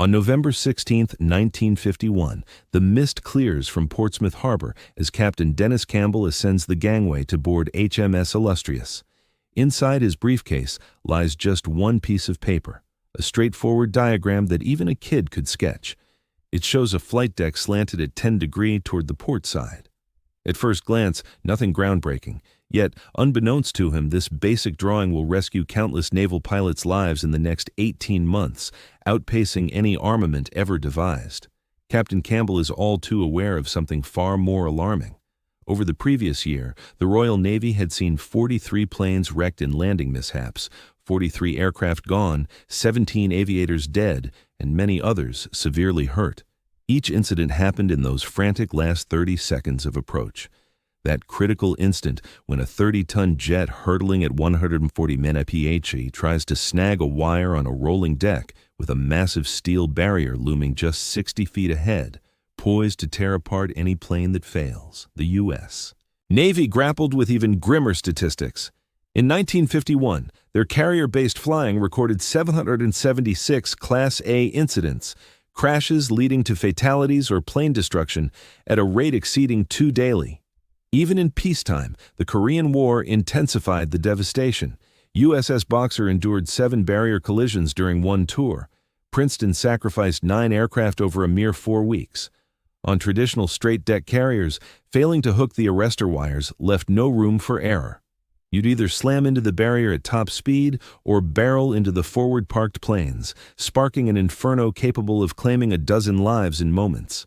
On November 16, 1951, the mist clears from Portsmouth Harbor as Captain Dennis Campbell ascends the gangway to board HMS Illustrious. Inside his briefcase lies just one piece of paper, a straightforward diagram that even a kid could sketch. It shows a flight deck slanted at 10 degrees toward the port side. At first glance, nothing groundbreaking. Yet, unbeknownst to him, this basic drawing will rescue countless naval pilots' lives in the next 18 months, outpacing any armament ever devised. Captain Campbell is all too aware of something far more alarming. Over the previous year, the Royal Navy had seen 43 planes wrecked in landing mishaps, 43 aircraft gone, 17 aviators dead, and many others severely hurt. Each incident happened in those frantic last 30 seconds of approach. That critical instant when a 30-ton jet hurtling at 140 mph tries to snag a wire on a rolling deck with a massive steel barrier looming just 60 feet ahead, poised to tear apart any plane that fails, the U.S. Navy grappled with even grimmer statistics. In 1951, their carrier-based flying recorded 776 Class A incidents, crashes leading to fatalities or plane destruction at a rate exceeding 2 daily. Even in peacetime, the Korean War intensified the devastation. USS Boxer endured 7 barrier collisions during one tour. Princeton sacrificed 9 aircraft over a mere 4 weeks. On traditional straight-deck carriers, failing to hook the arrestor wires left no room for error. You'd either slam into the barrier at top speed or barrel into the forward-parked planes, sparking an inferno capable of claiming a dozen lives in moments.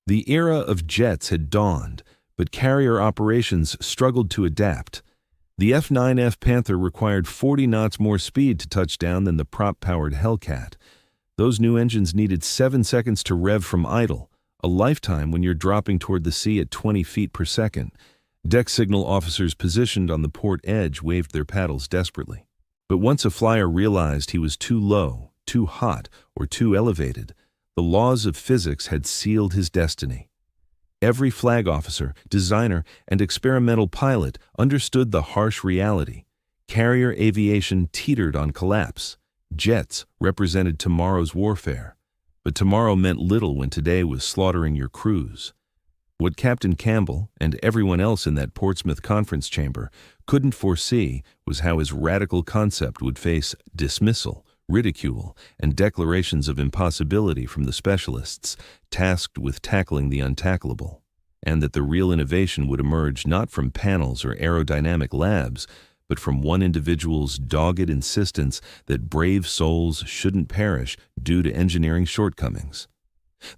The era of jets had dawned, but carrier operations struggled to adapt. The F-9F Panther required 40 knots more speed to touch down than the prop-powered Hellcat. Those new engines needed 7 seconds to rev from idle, a lifetime when you're dropping toward the sea at 20 feet per second. Deck signal officers positioned on the port edge waved their paddles desperately. But once a flyer realized he was too low, too hot, or too elevated, the laws of physics had sealed his destiny. Every flag officer, designer, and experimental pilot understood the harsh reality. Carrier aviation teetered on collapse. Jets represented tomorrow's warfare. But tomorrow meant little when today was slaughtering your crews. What Captain Campbell and everyone else in that Portsmouth conference chamber couldn't foresee was how his radical concept would face dismissal, ridicule, and declarations of impossibility from the specialists tasked with tackling the untackleable, and that the real innovation would emerge not from panels or aerodynamic labs, but from one individual's dogged insistence that brave souls shouldn't perish due to engineering shortcomings.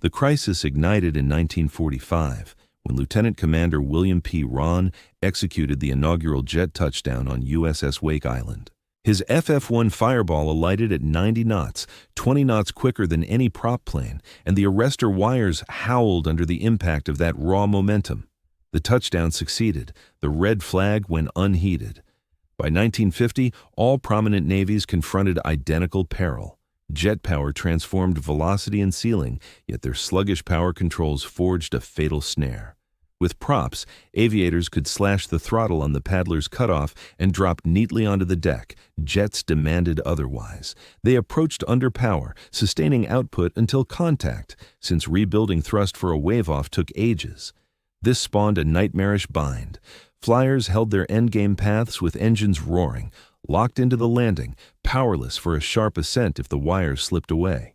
The crisis ignited in 1945 when Lieutenant Commander William P. Rahn executed the inaugural jet touchdown on USS Wake Island. His FF-1 Fireball alighted at 90 knots, 20 knots quicker than any prop plane, and the arrestor wires howled under the impact of that raw momentum. The touchdown succeeded. The red flag went unheeded. By 1950, all prominent navies confronted identical peril. Jet power transformed velocity and ceiling, yet their sluggish power controls forged a fatal snare. With props, aviators could slash the throttle on the paddler's cutoff and drop neatly onto the deck. Jets demanded otherwise. They approached under power, sustaining output until contact, since rebuilding thrust for a wave-off took ages. This spawned a nightmarish bind. Flyers held their endgame paths with engines roaring, locked into the landing, powerless for a sharp ascent if the wires slipped away.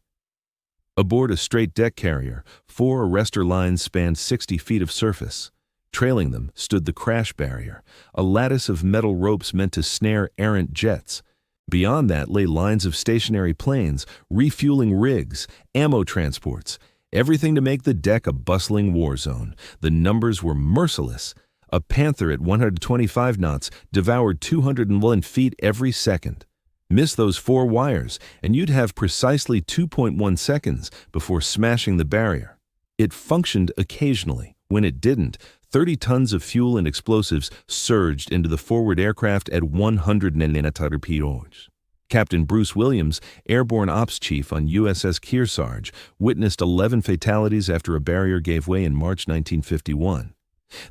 Aboard a straight-deck carrier, 4 arrestor lines spanned 60 feet of surface. Trailing them stood the crash barrier, a lattice of metal ropes meant to snare errant jets. Beyond that lay lines of stationary planes, refueling rigs, ammo transports, everything to make the deck a bustling war zone. The numbers were merciless. A Panther at 125 knots devoured 201 feet every second. Miss those 4 wires, and you'd have precisely 2.1 seconds before smashing the barrier. It functioned occasionally. When it didn't, 30 tons of fuel and explosives surged into the forward aircraft at 100 mph. Captain Bruce Williams, airborne ops chief on USS Kearsarge, witnessed 11 fatalities after a barrier gave way in March 1951.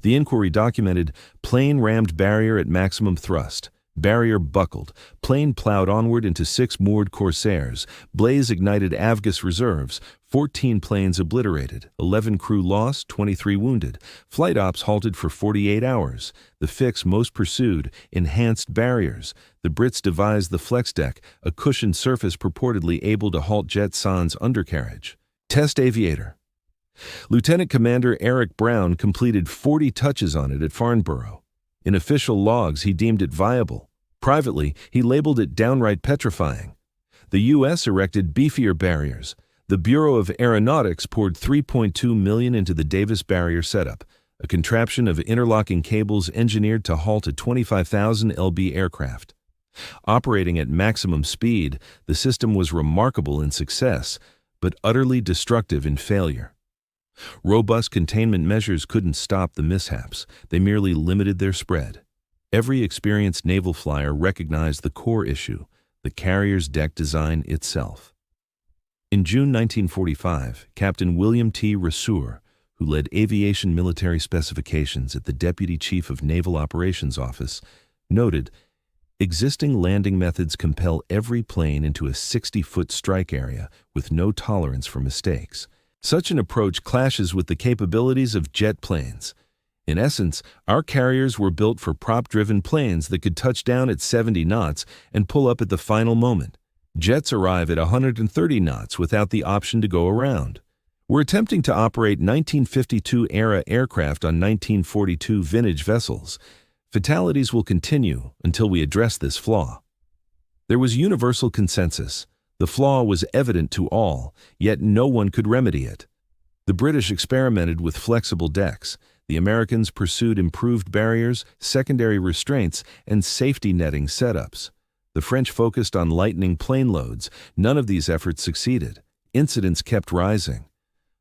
The inquiry documented plane rammed barrier at maximum thrust. Barrier buckled. Plane plowed onward into 6 moored Corsairs. Blaze ignited Avgas reserves. 14 planes obliterated. 11 crew lost, 23 wounded. Flight ops halted for 48 hours. The fix most pursued: enhanced barriers. The Brits devised the flex deck, a cushioned surface purportedly able to halt Jet Sans undercarriage. Test aviator. Lieutenant Commander Eric Brown completed 40 touches on it at Farnborough. In official logs, he deemed it viable. Privately, he labeled it downright petrifying. The U.S. erected beefier barriers. The Bureau of Aeronautics poured $3.2 million into the Davis barrier setup, a contraption of interlocking cables engineered to halt a 25,000 lb aircraft. Operating at maximum speed, the system was remarkable in success, but utterly destructive in failure. Robust containment measures couldn't stop the mishaps. They merely limited their spread. Every experienced naval flyer recognized the core issue: the carrier's deck design itself. In June 1945, Captain William T. Raseur, who led aviation military specifications at the Deputy Chief of Naval Operations Office, noted, "Existing landing methods compel every plane into a 60-foot strike area with no tolerance for mistakes. Such an approach clashes with the capabilities of jet planes. In essence, our carriers were built for prop-driven planes that could touch down at 70 knots and pull up at the final moment. Jets arrive at 130 knots without the option to go around. We're attempting to operate 1952-era aircraft on 1942 vintage vessels. Fatalities will continue until we address this flaw." There was universal consensus. The flaw was evident to all, yet no one could remedy it. The British experimented with flexible decks. The Americans pursued improved barriers, secondary restraints, and safety netting setups. The French focused on lightening plane loads. None of these efforts succeeded. Incidents kept rising.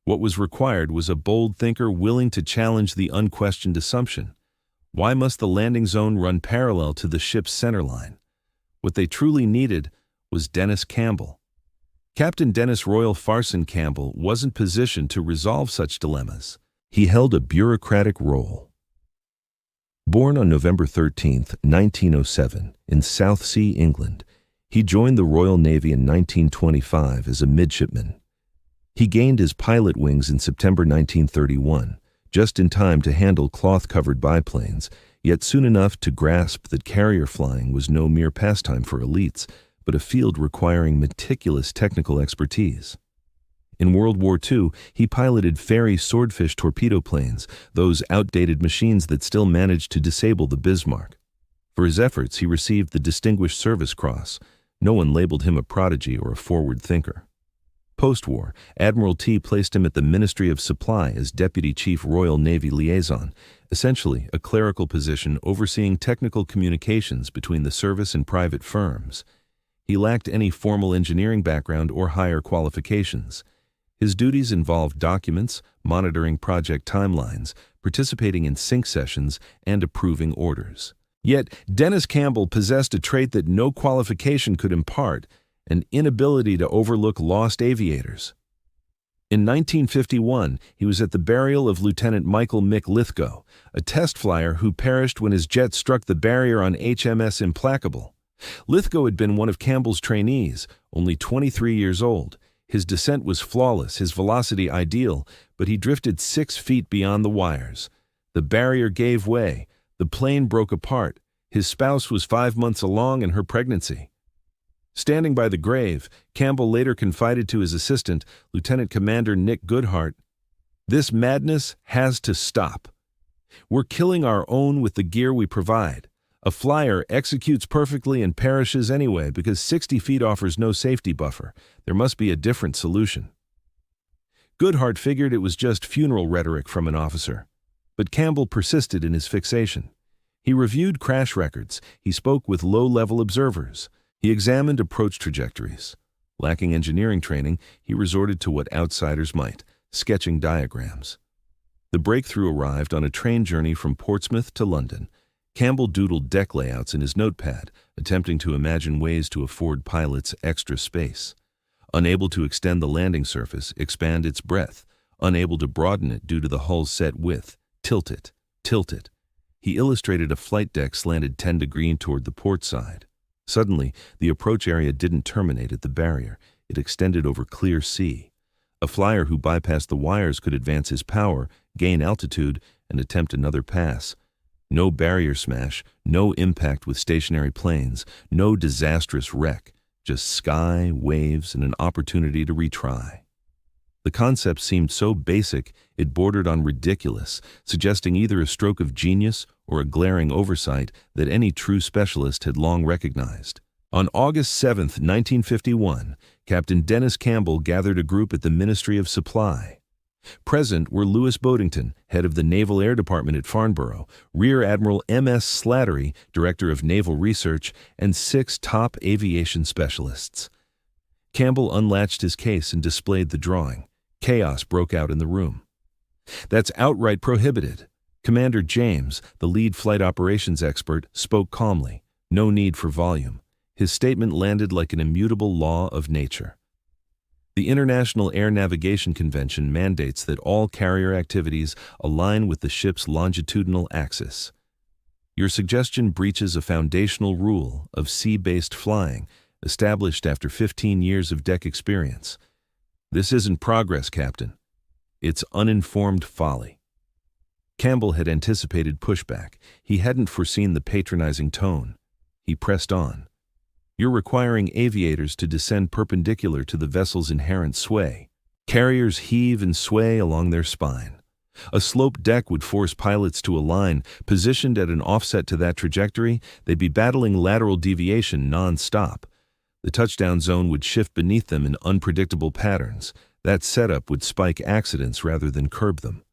What was required was a bold thinker willing to challenge the unquestioned assumption: why must the landing zone run parallel to the ship's centerline? What they truly needed was Dennis Campbell. Captain Dennis Royal Farson Campbell wasn't positioned to resolve such dilemmas. He held a bureaucratic role. Born on November 13, 1907, in Southsea, England, he joined the Royal Navy in 1925 as a midshipman. He gained his pilot wings in September 1931, just in time to handle cloth-covered biplanes, yet soon enough to grasp that carrier flying was no mere pastime for elites, but a field requiring meticulous technical expertise. In World War II, he piloted Fairey Swordfish torpedo planes, those outdated machines that still managed to disable the Bismarck. For his efforts, he received the Distinguished Service Cross. No one labeled him a prodigy or a forward thinker. Post-war, Admiralty placed him at the Ministry of Supply as Deputy Chief Royal Navy Liaison, essentially a clerical position overseeing technical communications between the service and private firms. He lacked any formal engineering background or higher qualifications. His duties involved documents, monitoring project timelines, participating in sync sessions, and approving orders. Yet, Dennis Campbell possessed a trait that no qualification could impart: an inability to overlook lost aviators. In 1951, he was at the burial of Lieutenant Michael Mick Lithgow, a test flyer who perished when his jet struck the barrier on HMS Implacable. Lithgow had been one of Campbell's trainees, only 23 years old. His descent was flawless, his velocity ideal, but he drifted 6 feet beyond the wires. The barrier gave way. The plane broke apart. His spouse was 5 months along in her pregnancy. Standing by the grave, Campbell later confided to his assistant, Lieutenant Commander Nick Goodhart, "This madness has to stop. We're killing our own with the gear we provide. A flyer executes perfectly and perishes anyway because 60 feet offers no safety buffer. There must be a different solution." Goodhart figured it was just funeral rhetoric from an officer. But Campbell persisted in his fixation. He reviewed crash records. He spoke with low-level observers. He examined approach trajectories. Lacking engineering training, he resorted to what outsiders might: sketching diagrams. The breakthrough arrived on a train journey from Portsmouth to London. Campbell doodled deck layouts in his notepad, attempting to imagine ways to afford pilots extra space. Unable to extend the landing surface, expand its breadth. Unable to broaden it due to the hull's set width, tilt it. He illustrated a flight deck slanted 10 degrees toward the port side. Suddenly, the approach area didn't terminate at the barrier. It extended over clear sea. A flyer who bypassed the wires could advance his power, gain altitude, and attempt another pass. No barrier smash, no impact with stationary planes, no disastrous wreck, just sky, waves, and an opportunity to retry. The concept seemed so basic it bordered on ridiculous, suggesting either a stroke of genius or a glaring oversight that any true specialist had long recognized. On August 7, 1951, Captain Dennis Campbell gathered a group at the Ministry of Supply. Present were Louis Boddington, head of the Naval Air Department at Farnborough, Rear Admiral M.S. Slattery, director of Naval Research, and 6 top aviation specialists. Campbell unlatched his case and displayed the drawing. Chaos broke out in the room. "That's outright prohibited." Commander James, the lead flight operations expert, spoke calmly. No need for volume. His statement landed like an immutable law of nature. The International Air Navigation Convention mandates that all carrier activities align with the ship's longitudinal axis. Your suggestion breaches a foundational rule of sea-based flying established after 15 years of deck experience. This isn't progress, Captain. It's uninformed folly. Campbell had anticipated pushback. He hadn't foreseen the patronizing tone. He pressed on. "You're requiring aviators to descend perpendicular to the vessel's inherent sway. Carriers heave and sway along their spine. A sloped deck would force pilots to align. Positioned at an offset to that trajectory, they'd be battling lateral deviation non-stop. The touchdown zone would shift beneath them in unpredictable patterns. That setup would spike accidents rather than curb them."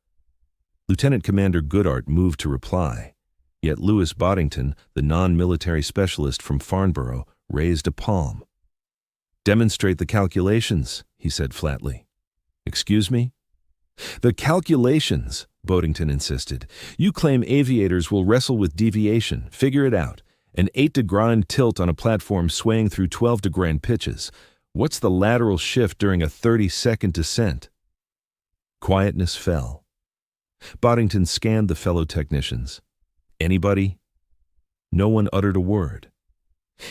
Lieutenant Commander Goodart moved to reply. Yet Louis Boddington, the non-military specialist from Farnborough, raised a palm. "Demonstrate the calculations," he said flatly. "Excuse me?" "The calculations," Boddington insisted. "You claim aviators will wrestle with deviation. Figure it out. An 8-degree tilt on a platform swaying through 12-degree pitches. What's the lateral shift during a 30-second descent?" Quietness fell. Boddington scanned the fellow technicians. "Anybody?" No one uttered a word.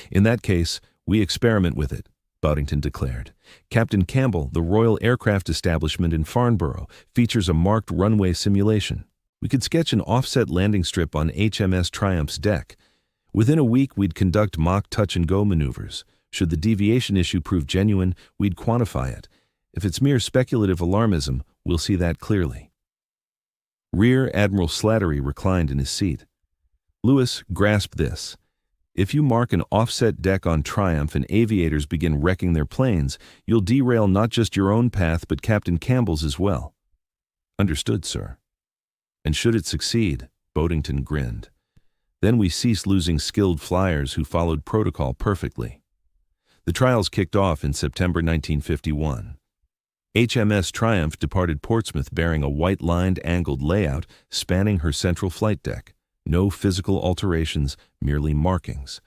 "In that case, we experiment with it," Boddington declared. "Captain Campbell, the Royal Aircraft Establishment in Farnborough, features a marked runway simulation. We could sketch an offset landing strip on HMS Triumph's deck. Within a week, we'd conduct mock touch-and-go maneuvers. Should the deviation issue prove genuine, we'd quantify it. If it's mere speculative alarmism, we'll see that clearly." Rear Admiral Slattery reclined in his seat. "Louis, grasp this. If you mark an offset deck on Triumph and aviators begin wrecking their planes, you'll derail not just your own path but Captain Campbell's as well." "Understood, sir." "And should it succeed," Boddington grinned, "then we cease losing skilled flyers who followed protocol perfectly." The trials kicked off in September 1951. HMS Triumph departed Portsmouth bearing a white-lined angled layout spanning her central flight deck. No physical alterations, merely markings.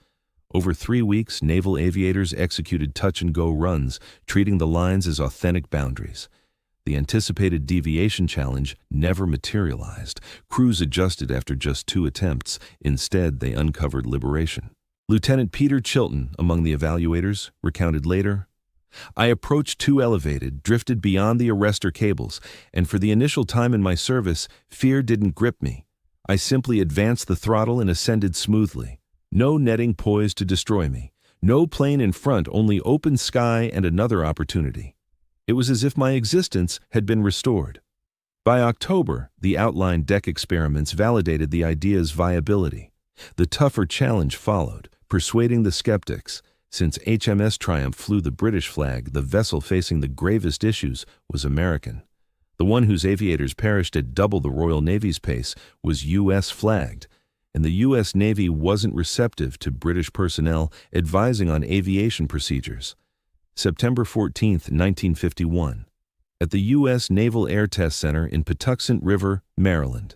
Over 3 weeks, naval aviators executed touch-and-go runs, treating the lines as authentic boundaries. The anticipated deviation challenge never materialized. Crews adjusted after just 2 attempts. Instead, they uncovered liberation. Lieutenant Peter Chilton, among the evaluators, recounted later, "I approached too elevated, drifted beyond the arrestor cables, and for the initial time in my service, fear didn't grip me. I simply advanced the throttle and ascended smoothly. No netting poised to destroy me. No plane in front, only open sky and another opportunity. It was as if my existence had been restored." By October, the outline deck experiments validated the idea's viability. The tougher challenge followed, persuading the skeptics. Since HMS Triumph flew the British flag, the vessel facing the gravest issues was American. The one whose aviators perished at double the Royal Navy's pace was U.S. flagged, and the U.S. Navy wasn't receptive to British personnel advising on aviation procedures. September 14, 1951. At the U.S. Naval Air Test Center in Patuxent River, Maryland.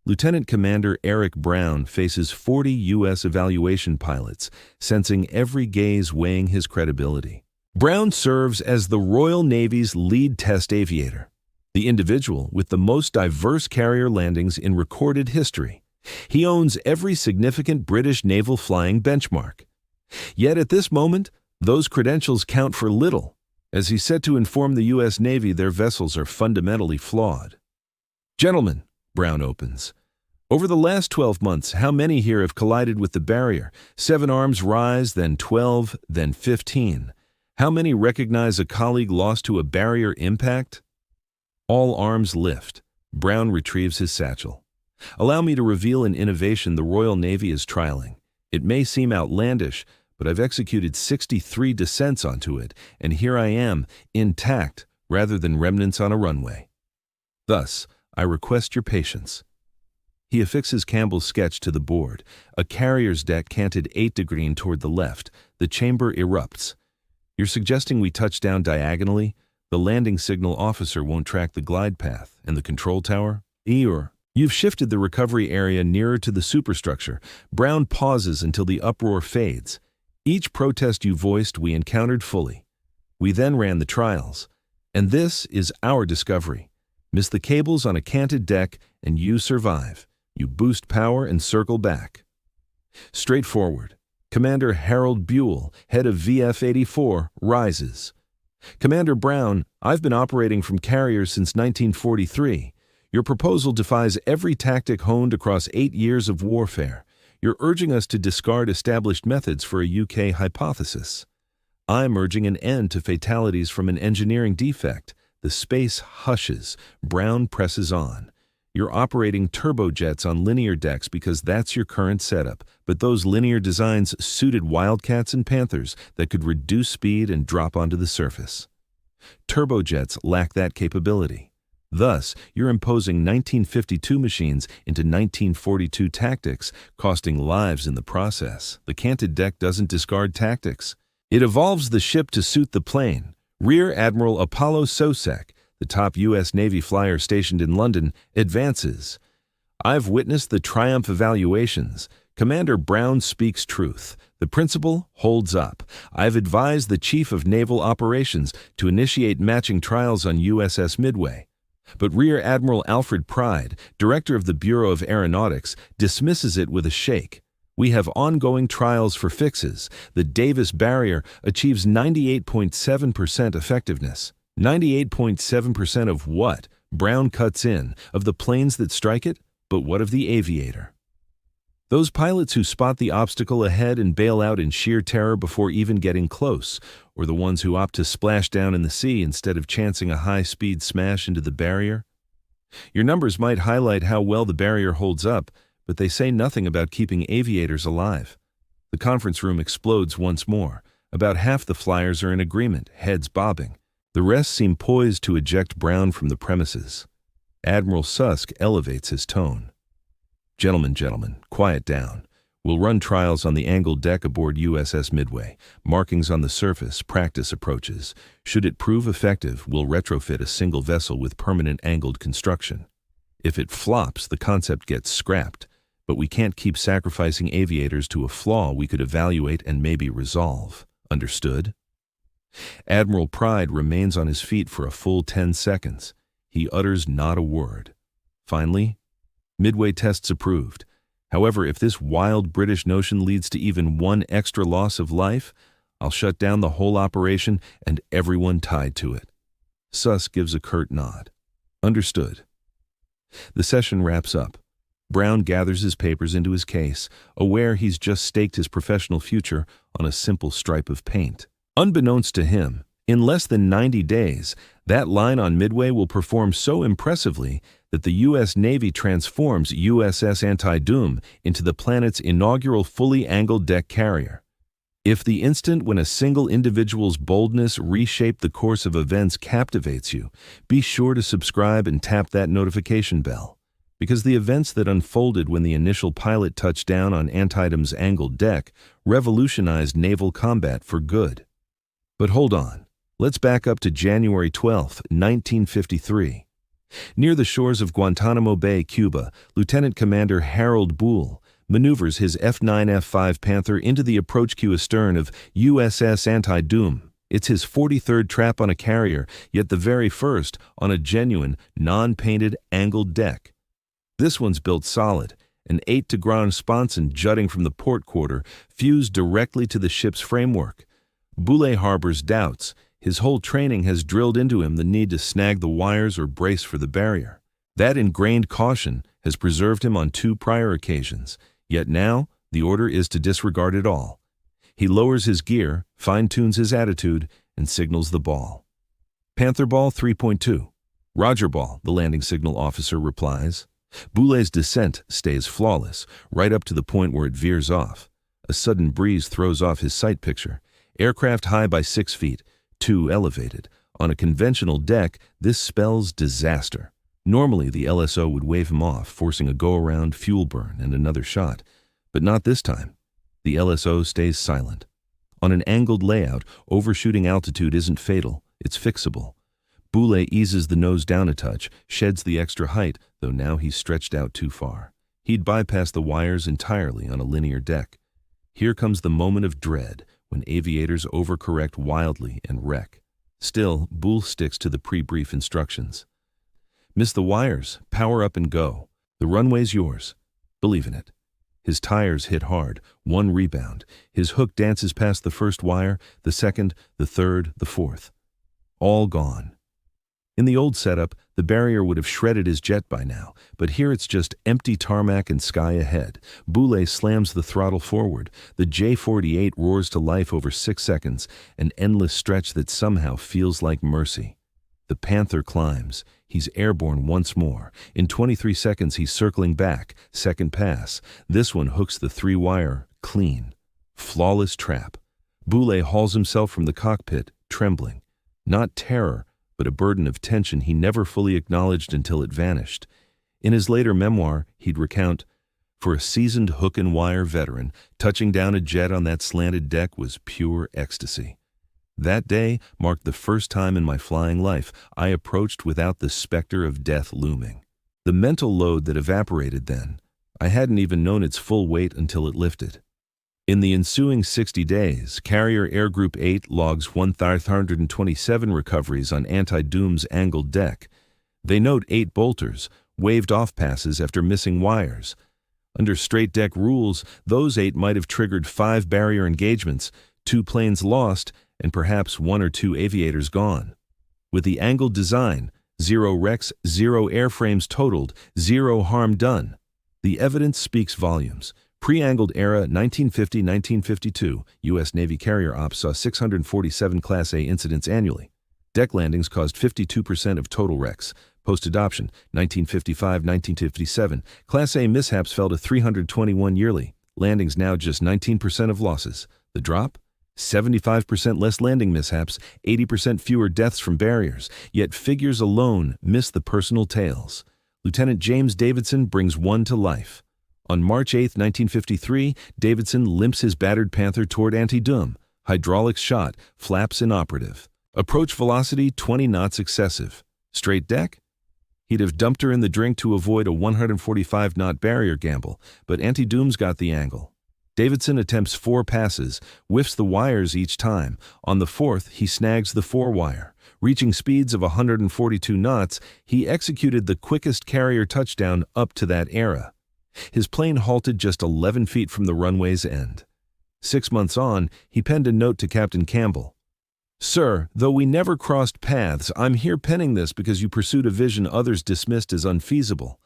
Lieutenant Commander Eric Brown faces 40 U.S. evaluation pilots, sensing every gaze weighing his credibility. Brown serves as the Royal Navy's lead test aviator, the individual with the most diverse carrier landings in recorded history. He owns every significant British naval flying benchmark. Yet at this moment, those credentials count for little, as he's set to inform the U.S. Navy their vessels are fundamentally flawed. "Gentlemen," Brown opens, "over the last 12 months, how many here have collided with the barrier? 7 arms rise, then 12, then 15. How many recognize a colleague lost to a barrier impact?" All arms lift. Brown retrieves his satchel. "Allow me to reveal an innovation the Royal Navy is trialing. It may seem outlandish, but I've executed 63 descents onto it, and here I am, intact, rather than remnants on a runway. Thus, I request your patience." He affixes Campbell's sketch to the board. A carrier's deck canted 8 degrees toward the left. The chamber erupts. "You're suggesting we touch down diagonally? The landing signal officer won't track the glide path. And the control tower? You've shifted the recovery area nearer to the superstructure." Brown pauses until the uproar fades. "Each protest you voiced we encountered fully. We then ran the trials. And this is our discovery. Miss the cables on a canted deck, and you survive. You boost power and circle back." Straightforward. Commander Harold Buell, head of VF-84, rises. "Commander Brown, I've been operating from carriers since 1943. Your proposal defies every tactic honed across 8 years of warfare. You're urging us to discard established methods for a UK hypothesis. I'm urging an end to fatalities from an engineering defect." The space hushes. Brown presses on. "You're operating turbojets on linear decks because that's your current setup, but those linear designs suited Wildcats and Panthers that could reduce speed and drop onto the surface. Turbojets lack that capability. Thus, you're imposing 1952 machines into 1942 tactics, costing lives in the process. The canted deck doesn't discard tactics. It evolves the ship to suit the plane." Rear Admiral Apollo Sosek, the top U.S. Navy flyer stationed in London, advances. "I've witnessed the triumph evaluations. Commander Brown speaks truth. The principle holds up. I've advised the Chief of Naval Operations to initiate matching trials on USS Midway. But Rear Admiral Alfred Pride, director of the Bureau of Aeronautics, dismisses it with a shake. "We have ongoing trials for fixes. The Davis barrier achieves 98.7% effectiveness." 98.7% of what? Brown cuts in. "Of the planes that strike it? But what of the aviator? Those pilots who spot the obstacle ahead and bail out in sheer terror before even getting close, or the ones who opt to splash down in the sea instead of chancing a high-speed smash into the barrier? Your numbers might highlight how well the barrier holds up, but they say nothing about keeping aviators alive." The conference room explodes once more. About half the flyers are in agreement, heads bobbing. The rest seem poised to eject Brown from the premises. Admiral Susk elevates his tone. Gentlemen, quiet down. We'll run trials on the angled deck aboard USS Midway. Markings on the surface, practice approaches. Should it prove effective, we'll retrofit a single vessel with permanent angled construction. If it flops, the concept gets scrapped, but we can't keep sacrificing aviators to a flaw we could evaluate and maybe resolve. Understood? Admiral Pride remains on his feet for a full 10 seconds. He utters not a word. Finally, Midway tests approved. However, if this wild British notion leads to even one extra loss of life, I'll shut down the whole operation and everyone tied to it. Susk gives a curt nod. Understood. The session wraps up. Brown gathers his papers into his case, aware he's just staked his professional future on a simple stripe of paint. Unbeknownst to him, in less than 90 days, that line on Midway will perform so impressively that the U.S. Navy transforms USS Anti-Doom into the planet's inaugural fully angled deck carrier. If the instant when a single individual's boldness reshaped the course of events captivates you, be sure to subscribe and tap that notification bell, because the events that unfolded when the initial pilot touched down on Antietam's angled deck revolutionized naval combat for good. But hold on, let's back up to January 12, 1953. Near the shores of Guantanamo Bay, Cuba, Lieutenant Commander Harold Buell maneuvers his F-9F-5 Panther into the approach queue astern of USS Anti-Doom. It's his 43rd trap on a carrier, yet the very first on a genuine, non-painted, angled deck. This one's built solid, An 8-to-ground sponson jutting from the port quarter fused directly to the ship's framework. Boulay harbors doubts. His whole training has drilled into him the need to snag the wires or brace for the barrier. That ingrained caution has preserved him on 2 prior occasions, yet now the order is to disregard it all. He lowers his gear, fine-tunes his attitude, and signals the ball. Panther ball 3.2. Roger ball, the landing signal officer replies. Boulay's descent stays flawless, right up to the point where it veers off. A sudden breeze throws off his sight picture. Aircraft high by 6 feet, too elevated. On a conventional deck, this spells disaster. Normally, the LSO would wave him off, forcing a go-around, fuel burn, and another shot. But not this time. The LSO stays silent. On an angled layout, overshooting altitude isn't fatal, it's fixable. Boulay eases the nose down a touch, sheds the extra height, though now he's stretched out too far. He'd bypass the wires entirely on a linear deck. Here comes the moment of dread, when aviators overcorrect wildly and wreck. Still, Boule sticks to the pre-brief instructions. Miss the wires, power up and go. The runway's yours. Believe in it. His tires hit hard, 1 rebound. His hook dances past the first wire, the second, the third, the fourth. All gone. In the old setup, the barrier would have shredded his jet by now, but here it's just empty tarmac and sky ahead. Boulay slams the throttle forward. The J-48 roars to life over 6 seconds, an endless stretch that somehow feels like mercy. The Panther climbs. He's airborne once more. In 23 seconds, he's circling back. Second pass. This one hooks the 3-wire clean. Flawless trap. Boulay hauls himself from the cockpit, trembling. Not terror, but a burden of tension he never fully acknowledged until it vanished. In his later memoir, he'd recount, "For a seasoned hook-and-wire veteran, touching down a jet on that slanted deck was pure ecstasy. That day marked the first time in my flying life I approached without the specter of death looming. The mental load that evaporated then, I hadn't even known its full weight until it lifted." In the ensuing 60 days, Carrier Air Group 8 logs 1,327 recoveries on Anti-Doom's angled deck. They note 8 bolters, waved off passes after missing wires. Under straight deck rules, those 8 might have triggered 5 barrier engagements, 2 planes lost, and perhaps 1 or 2 aviators gone. With the angled design, 0 wrecks, 0 airframes totaled, 0 harm done. The evidence speaks volumes. Pre-angled era 1950-1952, U.S. Navy carrier ops saw 647 Class A incidents annually. Deck landings caused 52% of total wrecks. Post-adoption, 1955-1957, Class A mishaps fell to 321 yearly. Landings now just 19% of losses. The drop? 75% less landing mishaps, 80% fewer deaths from barriers. Yet figures alone miss the personal tales. Lieutenant James Davidson brings one to life. On March 8, 1953, Davidson limps his battered Panther toward Anti-Doom. Hydraulics shot, flaps inoperative. Approach velocity 20 knots excessive. Straight deck? He'd have dumped her in the drink to avoid a 145-knot barrier gamble, but Anti-Doom's got the angle. Davidson attempts 4 passes, whiffs the wires each time. On the 4th, he snags the 4-wire. Reaching speeds of 142 knots, he executed the quickest carrier touchdown up to that era. His plane halted just 11 feet from the runway's end. 6 months on, he penned a note to Captain Campbell. "Sir, though we never crossed paths, I'm here penning this because you pursued a vision others dismissed as unfeasible.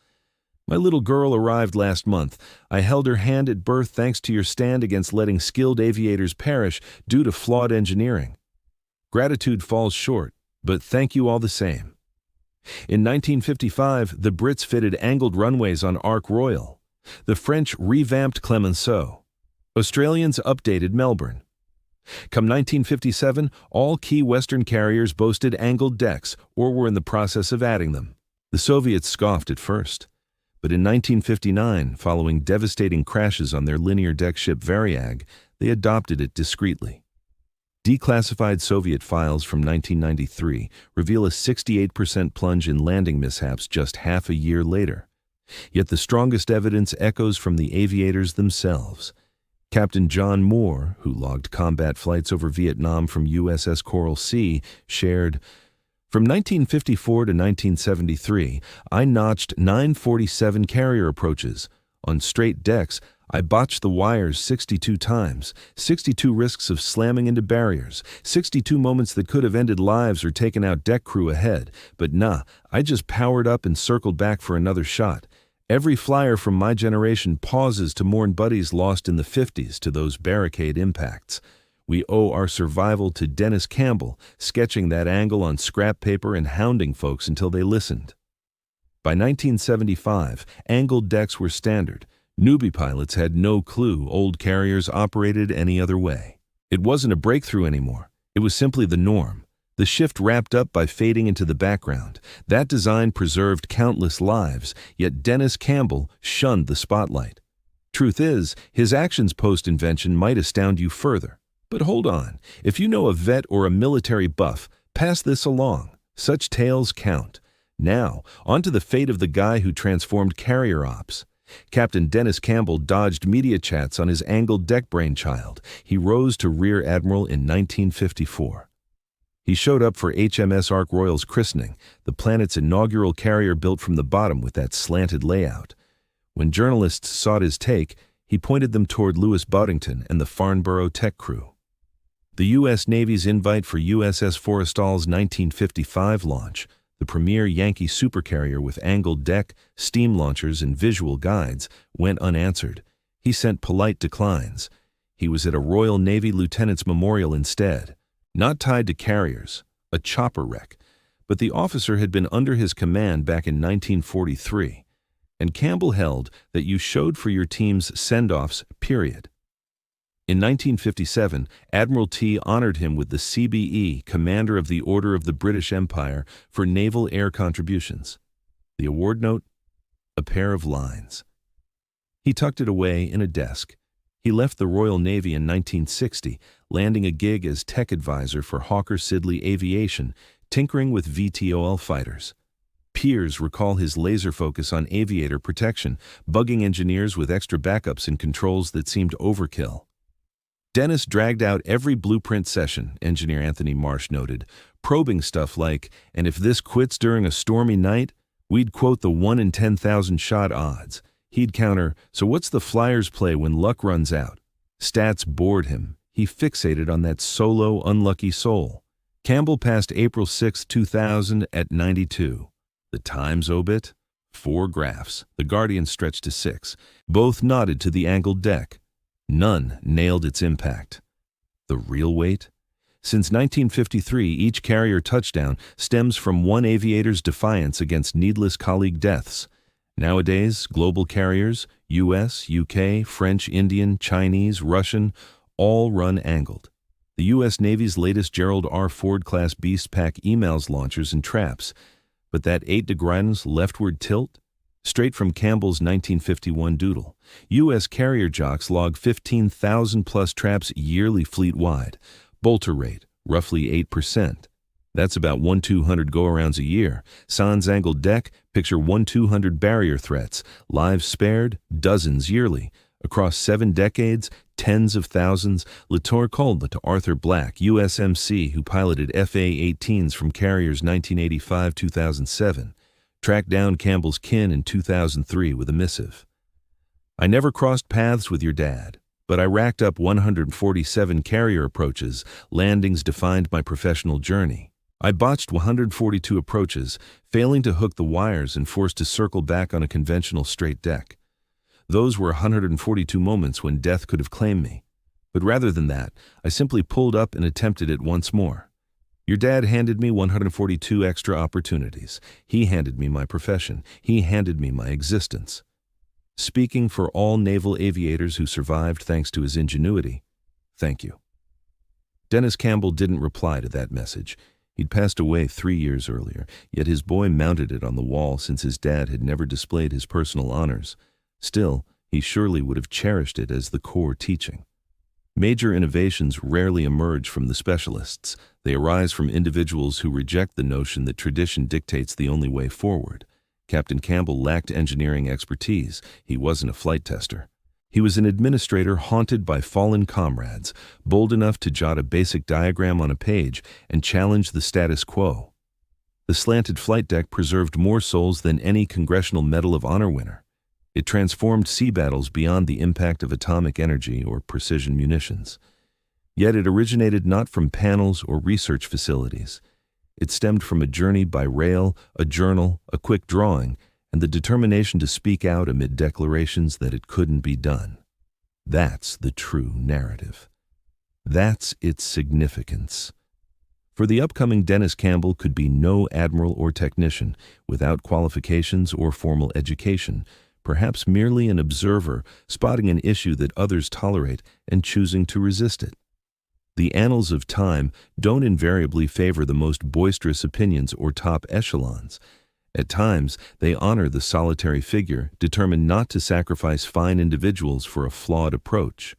My little girl arrived last month. I held her hand at birth thanks to your stand against letting skilled aviators perish due to flawed engineering. Gratitude falls short, but thank you all the same." In 1955, the Brits fitted angled runways on Ark Royal. The French revamped Clemenceau. Australians updated Melbourne. Come 1957, all key Western carriers boasted angled decks or were in the process of adding them. The Soviets scoffed at first. But in 1959, following devastating crashes on their linear deck ship Varyag, they adopted it discreetly. Declassified Soviet files from 1993 reveal a 68% plunge in landing mishaps just half a year later. Yet the strongest evidence echoes from the aviators themselves. Captain John Moore, who logged combat flights over Vietnam from USS Coral Sea, shared, "From 1954 to 1973, I notched 947 carrier approaches. On straight decks, I botched the wires 62 times, 62 risks of slamming into barriers, 62 moments that could have ended lives or taken out deck crew ahead. But nah, I just powered up and circled back for another shot. Every flyer from my generation pauses to mourn buddies lost in the 50s to those barricade impacts. We owe our survival to Dennis Campbell, sketching that angle on scrap paper and hounding folks until they listened. By 1975, angled decks were standard. Newbie pilots had no clue old carriers operated any other way. It wasn't a breakthrough anymore. It was simply the norm. The shift wrapped up by fading into the background. That design preserved countless lives, yet Dennis Campbell shunned the spotlight. Truth is, his actions post-invention might astound you further. But hold on, if you know a vet or a military buff, pass this along. Such tales count. Now, on to the fate of the guy who transformed carrier ops. Captain Dennis Campbell dodged media chats on his angled deck brainchild. He rose to Rear Admiral in 1954. He showed up for HMS Ark Royal's christening, the planet's inaugural carrier built from the bottom with that slanted layout. When journalists sought his take, he pointed them toward Louis Boddington and the Farnborough tech crew. The U.S. Navy's invite for USS Forrestal's 1955 launch, the premier Yankee supercarrier with angled deck, steam launchers, and visual guides, went unanswered. He sent polite declines. He was at a Royal Navy lieutenant's memorial instead. Not tied to carriers, a chopper wreck, but the officer had been under his command back in 1943, and Campbell held that you showed for your team's send-offs, period. In 1957, Admiralty honored him with the CBE, Commander of the Order of the British Empire, for naval air contributions. The award note? A pair of lines. He tucked it away in a desk. He left the Royal Navy in 1960, landing a gig as tech advisor for Hawker Siddeley Aviation, tinkering with VTOL fighters. Peers recall his laser focus on aviator protection, bugging engineers with extra backups and controls that seemed overkill. Dennis dragged out every blueprint session, engineer Anthony Marsh noted, probing stuff like, and if this quits during a stormy night, we'd quote the 1 in 10,000 shot odds. He'd counter, so what's the flyer's play when luck runs out? Stats bored him. He fixated on that solo, unlucky soul. Campbell passed April 6, 2000 at 92. The Times obit? 4 graphs. The Guardian stretched to 6. Both nodded to the angled deck. None nailed its impact. The real weight? Since 1953, each carrier touchdown stems from one aviator's defiance against needless colleague deaths. Nowadays, global carriers, US, UK, French, Indian, Chinese, Russian, all run angled. The U.S. Navy's latest Gerald R. Ford-class Beast pack emails launchers and traps. But that 8 degrees leftward tilt? Straight from Campbell's 1951 doodle. U.S. carrier jocks log 15,000-plus traps yearly fleet-wide. Bolter rate, roughly 8%. That's about 1-200 go-arounds a year. Sans angled deck, picture 1-200 barrier threats. Lives spared, dozens yearly. Across 7 decades, tens of thousands. Latour called to Arthur Black, USMC, who piloted FA-18s from carriers 1985-2007. Tracked down Campbell's kin in 2003 with a missive. I never crossed paths with your dad, but I racked up 147 carrier approaches. Landings defined my professional journey. I botched 142 approaches, failing to hook the wires and forced to circle back on a conventional straight deck. Those were 142 moments when death could have claimed me. But rather than that, I simply pulled up and attempted it once more. Your dad handed me 142 extra opportunities. He handed me my profession. He handed me my existence. Speaking for all naval aviators who survived thanks to his ingenuity, thank you. Dennis Campbell didn't reply to that message. He'd passed away 3 years earlier, yet his boy mounted it on the wall since his dad had never displayed his personal honors. Still, he surely would have cherished it as the core teaching. Major innovations rarely emerge from the specialists. They arise from individuals who reject the notion that tradition dictates the only way forward. Captain Campbell lacked engineering expertise. He wasn't a flight tester. He was an administrator haunted by fallen comrades, bold enough to jot a basic diagram on a page and challenge the status quo. The slanted flight deck preserved more souls than any Congressional Medal of Honor winner. It transformed sea battles beyond the impact of atomic energy or precision munitions. Yet it originated not from panels or research facilities. It stemmed from a journey by rail, a journal, a quick drawing, and the determination to speak out amid declarations that it couldn't be done. That's the true narrative. That's its significance. For the upcoming Dennis Campbell could be no admiral or technician without qualifications or formal education, perhaps merely an observer spotting an issue that others tolerate and choosing to resist it. The annals of time don't invariably favor the most boisterous opinions or top echelons. At times, they honor the solitary figure, determined not to sacrifice fine individuals for a flawed approach.